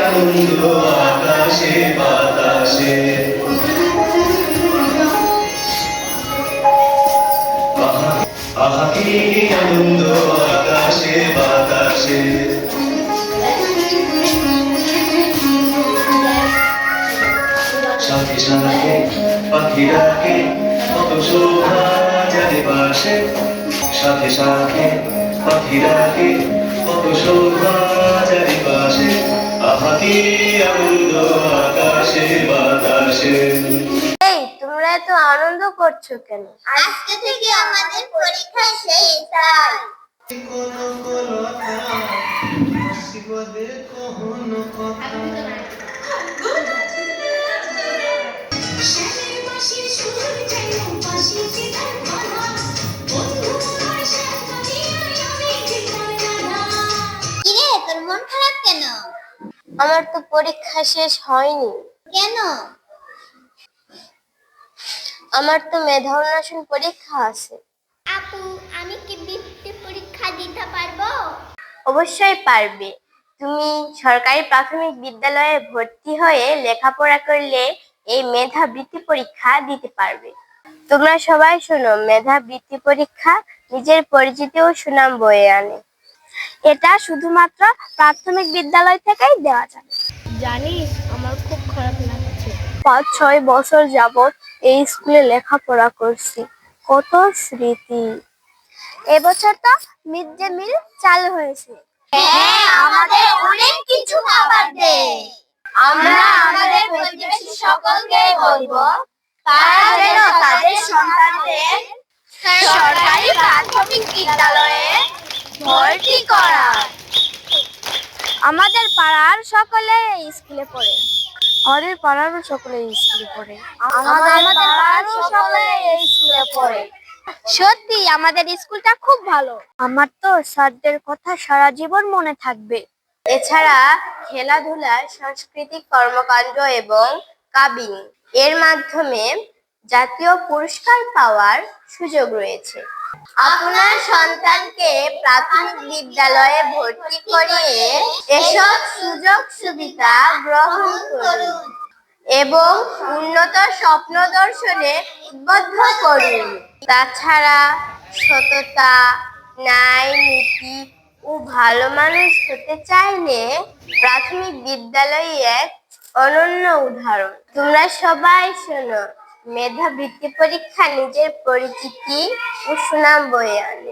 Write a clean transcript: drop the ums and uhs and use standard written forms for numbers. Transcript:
আনন্দ আকাশে বাতাসে, আহা কি আনন্দ আকাশে বাতাসে। সাথে সাথে পাখিরাকে কত শোভা চারিপাশে, সাথে সাথে পাখিরাকে কত শোভা চারিপাশে, আহা কি আনন্দ আকাশে বাতাসে। এই তোমরা এত আনন্দ করছো কেন? আজকে থেকে আমাদের পরীক্ষা শেষ তাই। কিরে তোর মন খারাপ কেন? আমার তো পরীক্ষা শেষ হয়নি। কেন? আমার তো মেধা উন্নয়ন পরীক্ষা আছে। আপু আমি কি বৃত্তি পরীক্ষা দিতে পারবো? অবশ্যই পারবে। তুমি সরকারি প্রাথমিক বিদ্যালয়ে ভর্তি হয়ে লেখাপড়া করলে এই মেধা বৃত্তি পরীক্ষা দিতে পারবে। তোমরা সবাই শোনো, মেধা বৃত্তি পরীক্ষা নিজের পরিচিতি ও সুনাম বয়ে আনে। এটা শুধুমাত্র প্রাথমিক বিদ্যালয় থেকেই দেওয়া যাবে। জানিস আমার খুব খারাপ লাগছে। 5-6 বছর যাবত এই স্কুলে লেখাপড়া করছি, কত স্মৃতি। এবছর তো মিড ডে মিল চালু হয়েছে। হ্যাঁ আমাদের অনেক কিছু খাবার দে। আমরা আমাদের প্রতিবেশী সকলকে বলবো তারা যেন তাদের সন্তানদের সরকারি প্রাথমিক বিদ্যালয়ে ভর্তি করায়। আমাদের পাড়ার সকলে এই স্কুলে পড়ে। আমাদের পাড়ারও সকলে এই স্কুলে পড়ে। আমাদের পাড়ার সকলে এই স্কুলে পড়ে। সত্যি আমাদের স্কুলটা খুব ভালো। আমার তো স্যারদের কথা সারা জীবন মনে থাকবে। এছাড়া খেলাধুলা, সাংস্কৃতিক কর্মকাণ্ড এবং কাবিং এর মাধ্যমে জাতীয় পুরস্কার পাওয়ার সুযোগ রয়েছে। আপনার সন্তানকে প্রাথমিক বিদ্যালয়ে ভর্তি করিয়ে এসব সুযোগ সুবিধা গ্রহণ করুন এবং উন্নত স্বপ্ন দর্শনে উদ্বুদ্ধ করুন। তাছাড়া সততা, ন্যায় নীতি ও ভালো মানুষ হতে চাইলে প্রাথমিক বিদ্যালয় এক অনন্য উদাহরণ। তোমরা সবাই শোনো, মেধা বৃত্তি পরীক্ষা নিজের পরিচিতি ও সুনাম বয়ে আনে।